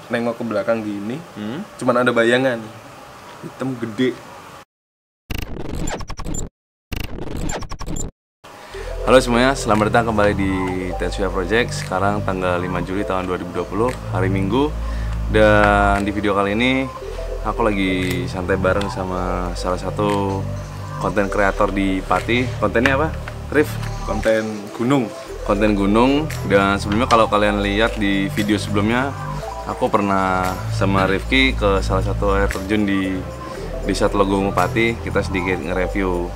nengok ke belakang gini, cuman ada bayangan hitam gede. Halo semuanya, selamat datang kembali di Tetsuya Project. Sekarang tanggal 5 Juli tahun 2020, hari Minggu. Dan di video kali ini aku lagi santai bareng sama salah satu konten kreator di Pati. Kontennya apa, Rif? Konten gunung. Konten gunung. Dan sebelumnya kalau kalian lihat di video sebelumnya, aku pernah sama Rifki ke salah satu air terjun di Desa Telogomu Pati. Kita sedikit nge-review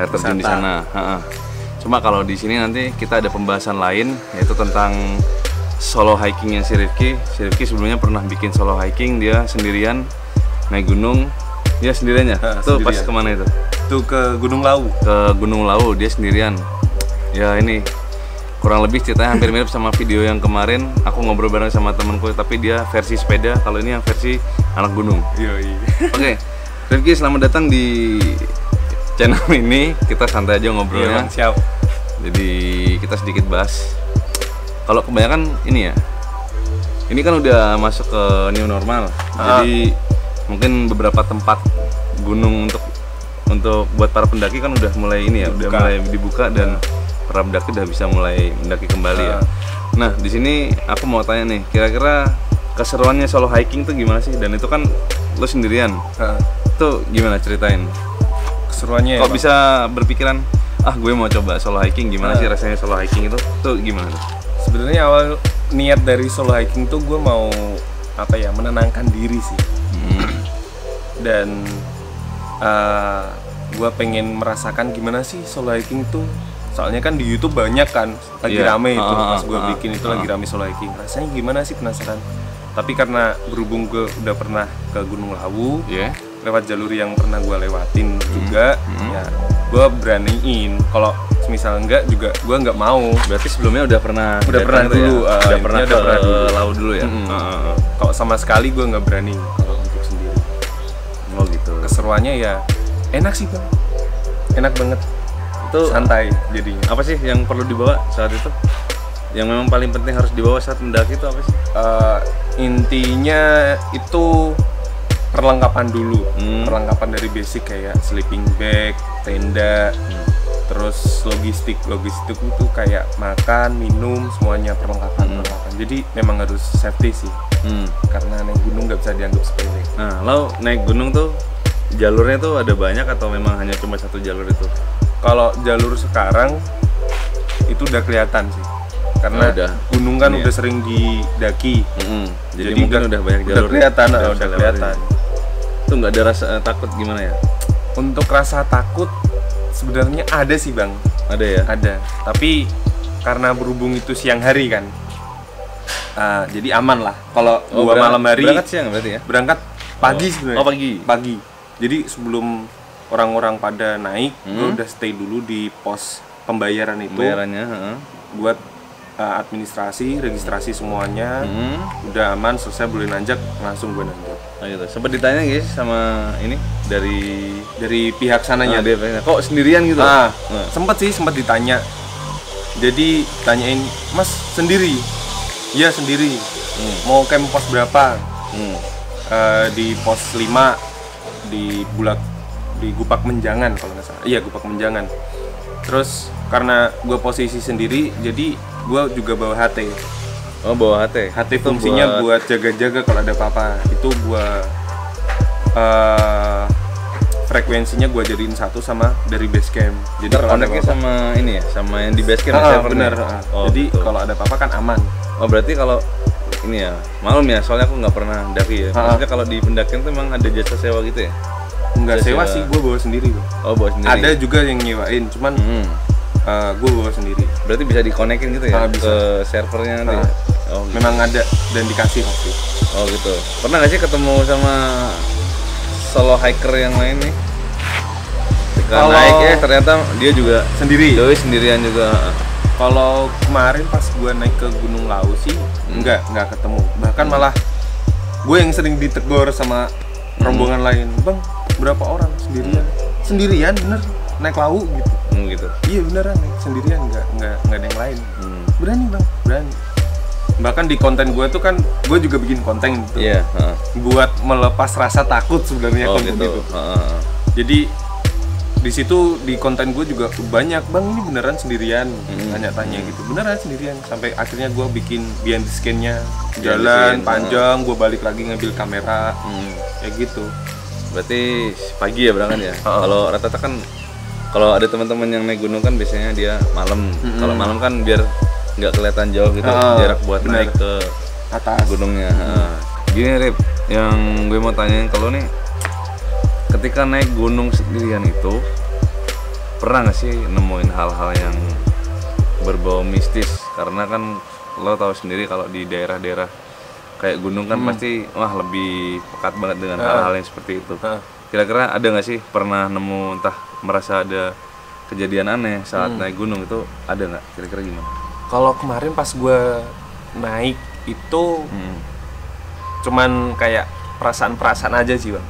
air terjun di sana. Cuma kalau di sini nanti kita ada pembahasan lain, yaitu tentang solo hikingnya si Rifki. Si Rifki sebelumnya pernah bikin solo hiking, dia sendirian naik gunung. Dia sendirian ya? Tuh sendirian. Pas kemana itu? Tuh ke Gunung Lawu. Ke Gunung Lawu, dia sendirian. Ya ini kurang lebih ceritanya hampir mirip sama video yang kemarin. Aku ngobrol bareng sama temenku, tapi dia versi sepeda. Kalau ini yang versi anak gunung. Oke, Rifki selamat datang di channel ini. Kita santai aja ngobrolnya. Siap. Jadi kita sedikit bahas. Kalau kebanyakan ini ya, ini kan udah masuk ke new normal. Jadi mungkin beberapa tempat gunung untuk buat para pendaki kan udah mulai ini ya, udah mulai dibuka dan para pendaki udah bisa mulai mendaki kembali ya. Nah di sini aku mau tanya nih, kira-kira keseruannya solo hiking tuh gimana sih? Dan itu kan lo sendirian, tuh gimana ceritain? Keseruannya Kok bisa berpikiran, gue mau coba solo hiking, gimana sih rasanya solo hiking itu? Tuh gimana tuh? Sebenarnya awal niat dari solo hiking tuh gue mau menenangkan diri sih. Dan gue pengen merasakan gimana sih solo hiking tuh. Soalnya kan di YouTube banyak kan lagi rame itu pas gue bikin itu lagi rame solo hiking. Rasanya gimana sih, penasaran. Tapi karena berhubung gue udah pernah ke Gunung Lawu, lewat jalur yang pernah gue lewatin juga, ya gue beraniin. Kalau misal enggak juga gue nggak mau. Berarti sebelumnya udah pernah dulu, ya? Udah pernah dulu. Lawu dulu ya. Kalau sama sekali gue nggak berani kalau untuk sendiri. Oh gitu. Keseruannya ya enak sih bang, enak banget. Itu santai jadinya. Apa sih yang perlu dibawa saat itu? Yang memang paling penting harus dibawa saat mendaki itu apa sih? Intinya itu perlengkapan dulu. Perlengkapan dari basic kayak sleeping bag, tenda, terus logistik itu kayak makan, minum, semuanya perlengkapan. Jadi memang harus safety sih. Karena naik gunung nggak bisa dianggap sepele. Nah, lo naik gunung tuh jalurnya tuh ada banyak atau memang hanya cuma satu jalur itu? Kalau jalur sekarang itu udah kelihatan sih, karena gunung kan udah sering didaki. Jadi mungkin udah banyak jalur. Udah kelihatan. Itu nggak ada rasa takut gimana ya? Untuk rasa takut sebenarnya ada sih bang. Ada ya? Ada. Tapi karena berhubung itu siang hari kan, jadi aman lah. Kalau gua malam hari berangkat siang berarti ya? Berangkat pagi sebenarnya. Pagi. Jadi sebelum orang-orang pada naik, gue udah stay dulu di pos pembayaran itu. Pembayarannya, buat administrasi, registrasi semuanya, udah aman, selesai boleh nanjak, langsung gue nanjak. Nah gitu. Sempat ditanya guys sama ini dari pihak sananya. Kok sendirian gitu? Sempat ditanya. Jadi tanyain, Mas sendiri? Iya sendiri. Mau camp pos berapa? Di pos 5 di Gupak Menjangan kalau nggak salah. Iya, Gupak Menjangan. Terus karena gue posisi sendiri, jadi gue juga bawa HT. Oh, bawa HT. HT fungsinya buat jaga-jaga kalau ada apa-apa. Itu gue frekuensinya gue jadiin satu sama dari base camp. Jadi kalau ada apa-apa sama ini ya, sama yang di base camp. Bener. Jadi kalau ada apa-apa kan aman. Oh, berarti kalau ini ya malam ya, soalnya aku nggak pernah mendaki ya. Maksudnya kalau di pendakian tuh memang ada jasa sewa gitu ya? Enggak sewa sih, gue bawa sendiri. Oh, bawa sendiri. Ada juga yang nyewain, cuman gue bawa sendiri. Berarti bisa dikonekin gitu ya bisa. ke servernya nanti. Oh, gitu. Memang ada dan dikasih pasti. Oh gitu. Pernah nggak sih ketemu sama solo hiker yang lain nih? Kalau naik ternyata dia juga sendiri. Doi sendirian juga. Kalau kemarin pas gue naik ke Gunung Lawu sih nggak ketemu. Bahkan malah gue yang sering ditegur sama rombongan lain, bang berapa orang sendirian bener naik Lawu gitu. Gitu. Iya beneran naik sendirian, nggak ada yang lain. Berani bang, berani. Bahkan di konten gue tuh kan gue juga bikin konten gitu. Iya, Buat melepas rasa takut sebenarnya konten gitu. itu. Jadi di situ di konten gue juga banyak, bang ini beneran sendirian, tanya-tanya gitu, beneran sendirian, sampai akhirnya gue bikin behind the scene-nya, jalan panjang, gue balik lagi ngambil kamera, ya gitu. Berarti pagi ya berangkat ya. Kalau rata-rata kan kalau ada teman-teman yang naik gunung kan biasanya dia malam. Kalau malam kan biar nggak kelihatan jauh gitu jarak buat naik ke atas gunungnya. Gini Rip, yang gue mau tanyain kalau nih, ketika naik gunung sendirian itu pernah nggak sih nemuin hal-hal yang berbau mistis? Karena kan lo tahu sendiri kalau di daerah-daerah kayak gunung kan pasti wah lebih pekat banget dengan hal-hal yang seperti itu. Kira-kira ada nggak sih pernah nemu, entah merasa ada kejadian aneh saat naik gunung itu, ada nggak? Kira-kira gimana? Kalau kemarin pas gue naik itu cuman kayak perasaan-perasaan aja sih bang.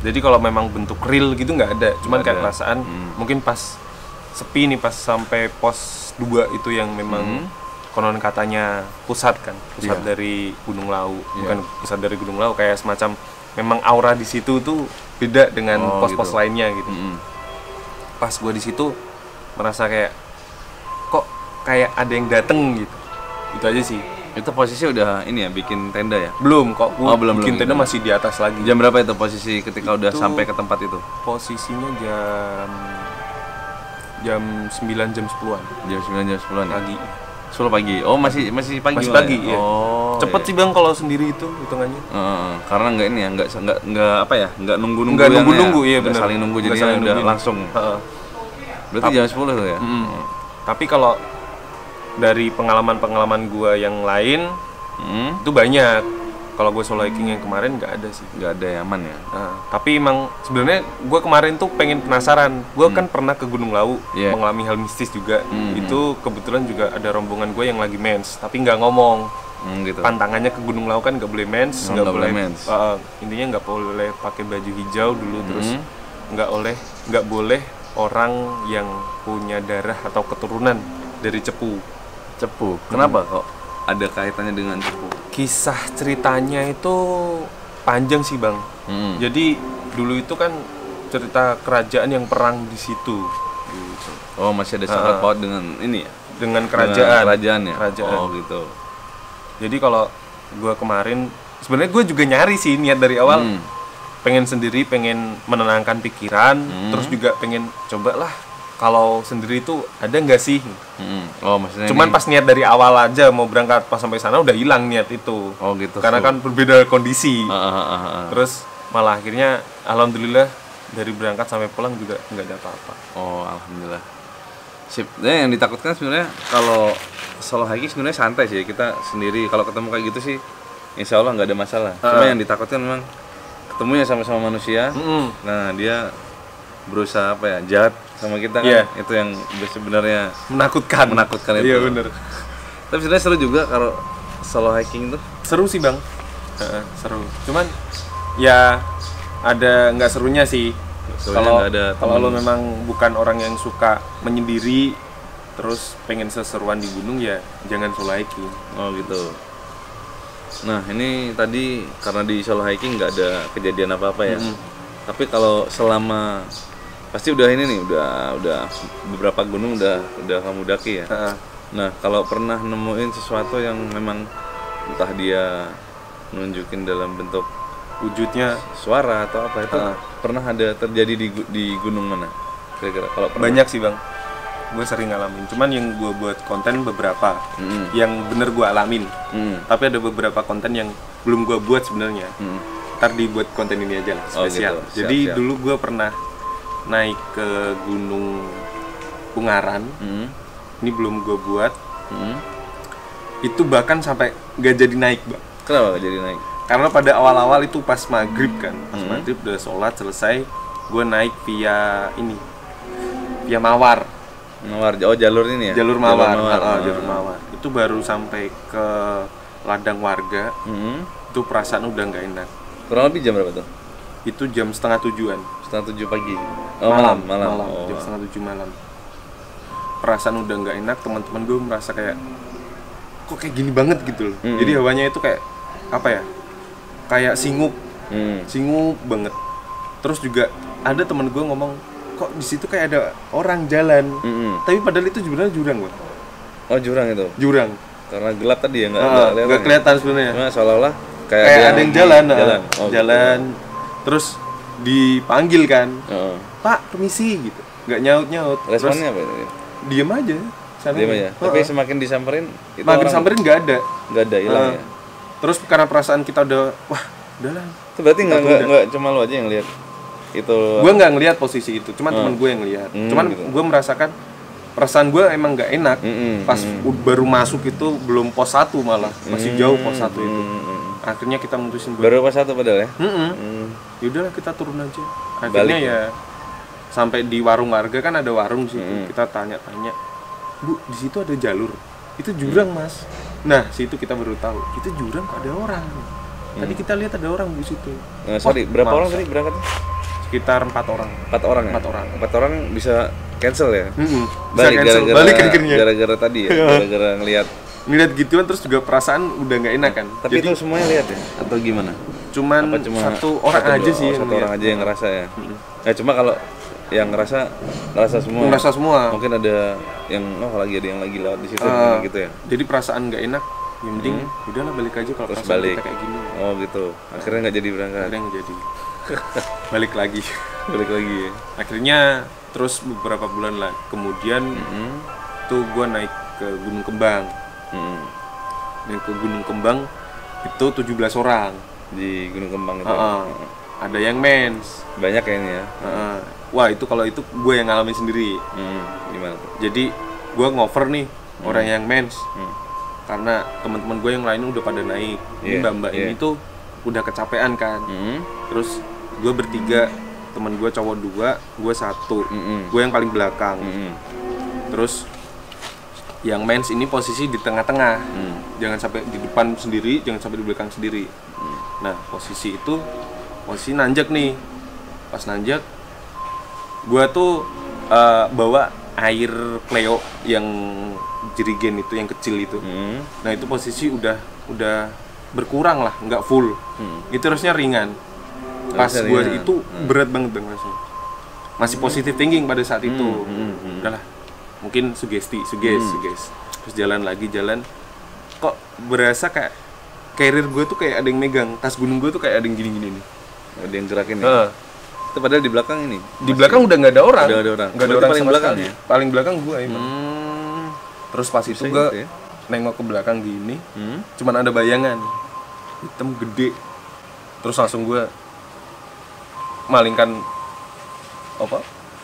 Jadi kalau memang bentuk real gitu nggak ada, cuman kayak perasaan. Mungkin pas sepi nih, pas sampai pos 2 itu yang memang konon katanya pusat dari Gunung Lau, bukan pusat dari Gunung Lau, kayak semacam memang aura di situ tuh beda dengan pos-pos gitu. lainnya gitu. Pas gue di situ merasa kayak kok kayak ada yang dateng gitu, itu aja sih. Itu posisi udah ini ya, bikin tenda ya? Belum kok, gue belum bikin tenda masih di atas lagi. Jam berapa itu posisi ketika udah sampai ke tempat itu? Posisinya jam 9, jam 10-an. Jam 9, jam 10-an ya? Pagi. 10 pagi. Oh, masih pagi. Masih pagi, ya? iya. Oh, cepet iya. sih bang kalau sendiri itu hitungannya. Karena nggak ini ya, nggak apa ya, nggak nunggu-nunggu. Nggak nunggu-nunggu, iya benar. Saling nunggu, jadi udah langsung. Berarti jam 10 tuh ya? Tapi kalau dari pengalaman gua yang lain itu banyak. Kalau gue solo hiking yang kemarin nggak ada sih. Nggak ada yang aman ya? Tapi emang sebenarnya gue kemarin tuh pengen penasaran. Gue kan pernah ke Gunung Lau, mengalami hal mistis juga. Itu kebetulan juga ada rombongan gue yang lagi mens, tapi nggak ngomong. Gitu. Pantangannya ke Gunung Lau kan nggak boleh mens, nggak boleh mens. Intinya nggak boleh pakai baju hijau dulu, terus nggak boleh orang yang punya darah atau keturunan dari cepu. Cepu. Kenapa kok ada kaitannya dengan cepu? Kisah ceritanya itu panjang sih bang. Jadi dulu itu kan cerita kerajaan yang perang di situ. Gitu. Oh, masih ada sangkut paut dengan ini ya? Dengan kerajaan. Kerajaan ya? Kerajaan. Oh gitu. Jadi kalau gue kemarin, sebenarnya gue juga nyari sih niat dari awal. Pengen sendiri, pengen menenangkan pikiran, terus juga pengen cobalah kalau sendiri itu ada nggak sih? Oh, maksudnya cuman ini... pas niat dari awal aja mau berangkat, pas sampai sana udah hilang niat itu. Oh gitu. Karena kan berbeda kondisi. Terus malah akhirnya alhamdulillah dari berangkat sampai pulang juga nggak ada apa-apa. Oh alhamdulillah. Sip. Nah, yang ditakutkan sebenarnya kalau solo hiking sebenarnya santai sih, kita sendiri. Kalau ketemu kayak gitu sih, insya Allah nggak ada masalah. Cuma yang ditakutkan memang ketemunya sama-sama manusia. Nah dia berusaha apa ya, jahat sama kita kan, itu yang sebenarnya menakutkan itu. Iya bener. Tapi sebenarnya seru juga kalau solo hiking itu. Seru sih bang, seru. Cuman ya ada nggak serunya sih. Kalau lo memang bukan orang yang suka menyendiri, terus pengen seseruan di gunung, ya jangan solo hiking. Oh gitu. Nah ini tadi karena di solo hiking nggak ada kejadian apa-apa ya. Tapi kalau selama pasti udah ini nih, udah beberapa gunung udah kamu daki ya. Nah kalau pernah nemuin sesuatu yang memang entah dia nunjukin dalam bentuk wujudnya suara atau apa itu, pernah ada terjadi di gunung mana? Kira-kira kalau pernah? Banyak sih bang, gue sering ngalamin. Cuman yang gue buat konten beberapa yang bener gue alamin. Tapi ada beberapa konten yang belum gue buat sebenarnya. Ntar dibuat konten ini aja lah, spesial. Gitu. Jadi dulu gue pernah naik ke Gunung Ungaran. Ini belum gue buat. Itu bahkan sampai gak jadi naik bang. Kenapa gak jadi naik? Karena pada awal-awal itu pas maghrib kan, pas maghrib udah sholat selesai, gue naik via Mawar. Oh jalur ini ya? Jalur Mawar. Jalur Mawar. Itu baru sampai ke ladang warga, itu perasaan udah nggak enak. Kurang lebih jam berapa tuh? Itu jam 6:30-an. 6:30 pagi. Oh malam. Oh. Jam 6:30 malam. Perasaan udah nggak enak, teman-teman gue merasa kayak kok kayak gini banget gitu loh. Jadi hawanya itu kayak apa ya, kayak singup banget. Terus juga ada teman gue ngomong, kok di situ kayak ada orang jalan, tapi padahal itu sebenarnya jurang, Bang. Oh, jurang itu? Jurang. Karena gelap tadi ya, nggak kelihatan sebenarnya. Cuma seolah-olah kayak ada yang jalan. Oh, jalan. Gitu. Terus dipanggil kan, Pak, permisi gitu. Nggak nyaut. Responnya apa itu? Diem aja. Diem aja. Tapi semakin disamperin, itu makin disamperin nggak ada. Hilang ya. Terus karena perasaan kita udah, wah, udahlah. Itu berarti nggak cuma lu aja yang lihat itu? Gue nggak ngelihat posisi itu, cuman teman gue yang lihat. Cuman gitu. Gue merasakan perasaan gue emang nggak enak. Pas baru masuk itu belum pos 1 malah, masih jauh pos 1 itu. Akhirnya kita mutusin baru pos 1 padahal ya. Ya udahlah kita turun aja. Akhirnya ya sampai di warung warga, kan ada warung sih. Kita tanya-tanya, Bu, di situ ada jalur. Itu jurang, Mas. Nah, situ kita baru tahu, itu jurang kok ada orang. Tadi kita lihat ada orang di situ. Nah, sorry, berapa orang tadi berangkatnya? Sekitar 4 orang. 4 orang ya? 4 orang bisa cancel ya? Balik akhirnya. Gara-gara tadi ya? Gara-gara ngeliat gituan, terus juga perasaan udah nggak enak kan. Tapi jadi, itu semuanya lihat ya? Atau gimana? Cuma satu orang aja sih. Satu orang aja yang ngerasa ya? Nah, cuma kalau yang ngerasa semua. Ngerasa semua. Mungkin ada yang lagi ada yang lagi lewat di situ gitu ya. Jadi perasaan nggak enak. Yang penting udahlah balik aja kalau perasaan balik. Kita kayak gini. Oh gitu. Akhirnya nggak jadi berangkat. Akhirnya nggak jadi. Balik lagi ya. Akhirnya terus beberapa bulan lah kemudian tuh gue naik ke Gunung Kembang. Naik ke Gunung Kembang itu 17 orang di Gunung Kembang itu. Ada yang mens. Banyak kayaknya ya. Wah, itu kalau itu gue yang ngalamin sendiri. Gimana tuh? Jadi gue ngover nih orang yang mens. Karena teman-teman gue yang lainnya udah pada naik. Ini mbak-mbak ini tuh udah kecapean kan. Terus gue bertiga, teman gue cowok 2, gue 1. Gue yang paling belakang. Terus yang mens ini posisi di tengah-tengah. Jangan sampai di depan sendiri, jangan sampai di belakang sendiri. Nah, posisi itu posisi nanjak nih. Pas nanjak gue tuh bawa air Cleo yang jerigen itu, yang kecil itu. Nah, itu posisi udah berkurang lah, nggak full. Itu harusnya ringan. Pas gue itu berat banget Bang, masih positive thinking pada saat itu. Udahlah, mungkin sugesti. Terus jalan kok berasa kayak carrier gue tuh kayak ada yang megang, tas gunung gue tuh kayak ada yang gini-gini nih. Ada yang gerakin ya? Itu padahal di belakang ini? Di belakang udah nggak ada orang. Udah ada orang. Nggak ada orang paling belakang ya? Paling belakang gue emang. Terus pas itu gue nengok ke belakang gini, cuman ada bayangan hitam gede. Terus langsung gue malingkan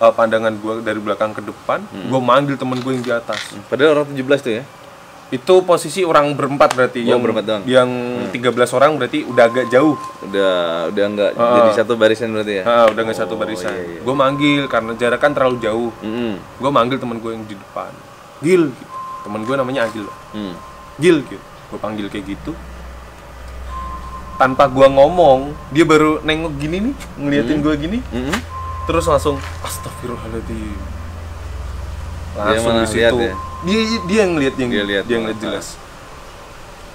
pandangan gue dari belakang ke depan. Gue manggil temen gue yang di atas. Padahal orang 17 tuh ya? Itu posisi orang berempat berarti. Berempat doang. Yang 13 orang berarti udah agak jauh. Udah enggak jadi satu barisan berarti ya? Udah enggak satu barisan. Iya. Gue manggil karena jarak kan terlalu jauh. Gue manggil temen gue yang di depan. Gil gitu. Temen gue namanya Agil. Gil gitu. Gue panggil kayak gitu. Tanpa gue ngomong, dia baru nengok gini nih, ngeliatin gue gini. Terus langsung astagfirullahaladzim. Langsung di situ. Ya? Dia yang lihat jelas.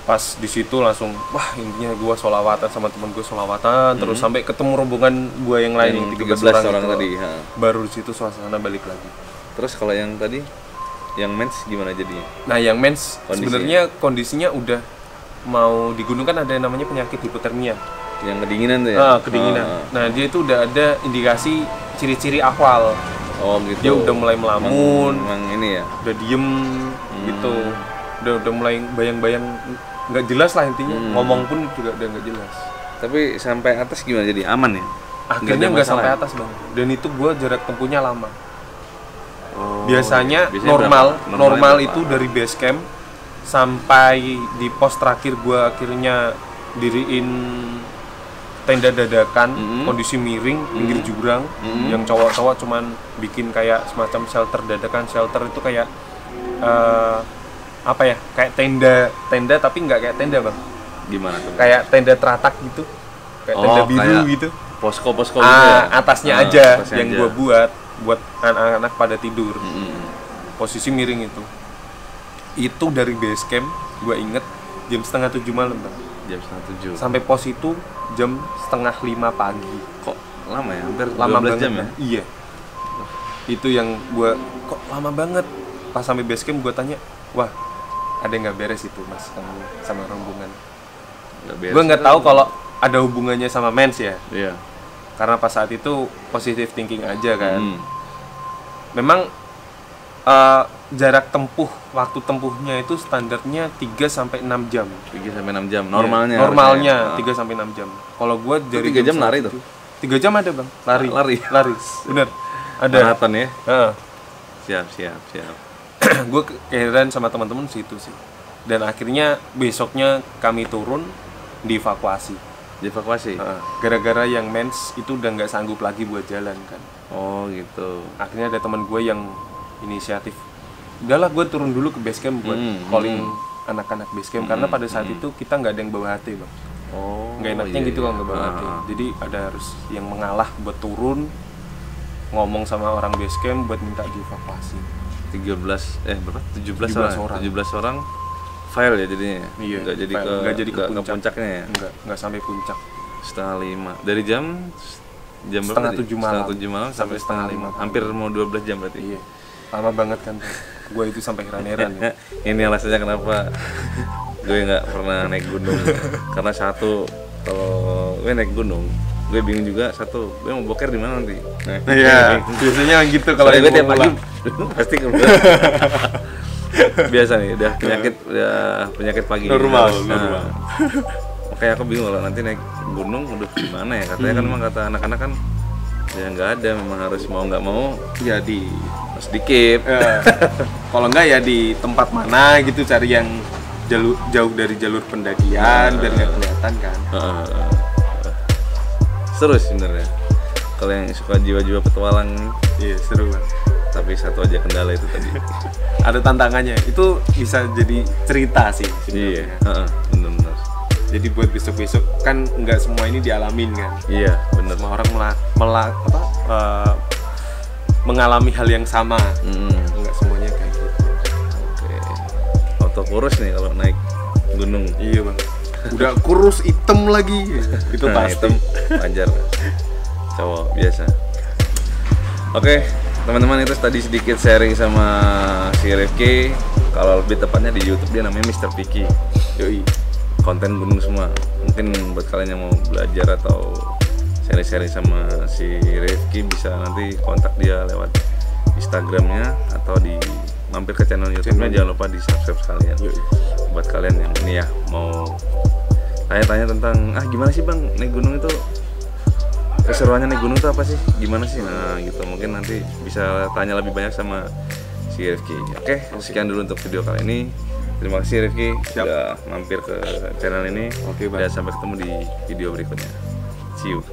Pas di situ langsung, wah intinya gue sholawatan sama temen gue sholawatan, terus sampai ketemu rombongan gue yang lain yang 13 orang tadi. Baru di situ suasana balik lagi. Terus kalau yang tadi, yang mens gimana jadinya? Nah yang mens sebenarnya kondisinya udah mau di gunung kan ada yang namanya penyakit hipotermia. Yang kedinginan tuh ya? Kedinginan. Nah dia itu udah ada indikasi ciri-ciri awal. Oh gitu. Dia udah mulai melamun. Emang ini ya? Udah diem gitu. Udah mulai bayang-bayang nggak jelas lah intinya. Ngomong pun juga udah nggak jelas. Tapi sampai atas gimana jadi? Aman ya? Akhirnya nggak sampai atas Bang. Dan itu gue jarak tempuhnya lama. Biasanya normal itu dari base camp sampai di pos terakhir gue akhirnya diriin tenda dadakan, kondisi miring, pinggir jurang. Yang cowok-cowok cuman bikin kayak semacam shelter dadakan. Shelter itu kayak kayak tenda tapi nggak kayak tenda Bang. Gimana tuh? Kayak tenda teratak gitu, kayak tenda biru gitu. Posko gitu ya? Atasnya aja yang gue buat anak-anak pada tidur. Posisi miring itu dari base camp Gue inget jam 6:30 malam Bang. Jam 6:30. Sampai pos itu jam 4:30 pagi. Kok lama ya? Hampir Lama 12 banget jam ya? Iya. Itu yang gue kok lama banget. Pas sampai base camp gue tanya, wah ada yang nggak beres itu mas kamu sama rombongan. Gue nggak tahu kalau ada hubungannya sama mens ya. Iya. Karena pas saat itu positive thinking aja kan. Memang jarak tempuh, waktu tempuhnya itu standarnya 3-6 jam. 3-6 jam normalnya. Ya, normalnya 3-6 jam. Kalau gue dari 3 jam lari tuh. 3 jam ada Bang, lari. Bener. Ada. Maraton ya. Siap. Gue kehadiran sama teman-teman situ sih. Dan akhirnya besoknya kami turun dievakuasi. Gara-gara yang mens itu udah nggak sanggup lagi buat jalan kan. Oh gitu. Akhirnya ada teman gue yang inisiatif, udahlah gue turun dulu ke base camp buat calling anak-anak base camp karena pada saat itu kita nggak ada yang bawa HT Bang. Nggak enaknya gitu kalau nggak bawa HT. Jadi ada harus yang mengalah buat turun ngomong sama orang base camp buat minta dievakuasi. 17 orang file ya jadinya. Iya, nggak jadi ke puncaknya ya. Nggak sampai puncak. 4:30 dari jam berapa? 6:30 malam sampai 4:30. Hampir mau 12 jam berarti. Iya. Lama banget kan. Gue itu sampai heran-heran ya. Ini alasannya kenapa gue nggak pernah naik gunung. Karena satu, kalau gue naik gunung gue bingung juga, satu gue mau boker di mana nanti. Iya. Biasanya gitu kalau gue tiap pagi pasti kebetulan. Biasa nih, udah penyakit pagi. Normal. Kayak aku bingung kalau nanti naik gunung, udah gimana ya? Katanya kan memang kata anak-anak kan ya nggak ada, memang harus mau nggak mau ya di sedikit. Kalau nggak ya di tempat mana gitu, cari yang jauh dari jalur pendakian biar nggak kelihatan kan. Seru sebenarnya kalau yang suka jiwa-jiwa petualang. Iya seru banget. Tapi satu aja kendala itu tadi. Ada tantangannya, itu bisa jadi cerita sih sebenarnya. Iya, benar. Jadi buat besok-besok kan nggak semua ini dialamin kan. Iya, benar. Semua orang mengalami hal yang sama. Nggak semuanya kayak gitu. Oke. Auto kurus nih kalau naik gunung. Iya Bang. Udah kurus hitam lagi. Itu pasti. Hitam wajar. Cowok biasa. Oke, teman-teman, itu tadi sedikit sharing sama si Rifki. Kalau lebih tepatnya di YouTube dia namanya Mr. Piki. Yoi. Konten gunung semua. Mungkin buat kalian yang mau belajar atau sharing-sharing sama si Rifki bisa nanti kontak dia lewat Instagramnya atau mampir ke channel YouTube-nya. Jangan lupa di subscribe sekalian. Buat kalian yang ini ya mau tanya-tanya tentang gimana sih Bang naik gunung itu, keseruannya naik gunung itu apa sih, gimana sih, nah gitu, mungkin nanti bisa tanya lebih banyak sama si Rifki. Oke, sekian dulu untuk video kali ini. Terima kasih Rifki sudah mampir ke channel ini. Oke, dan sampai ketemu di video berikutnya. See you.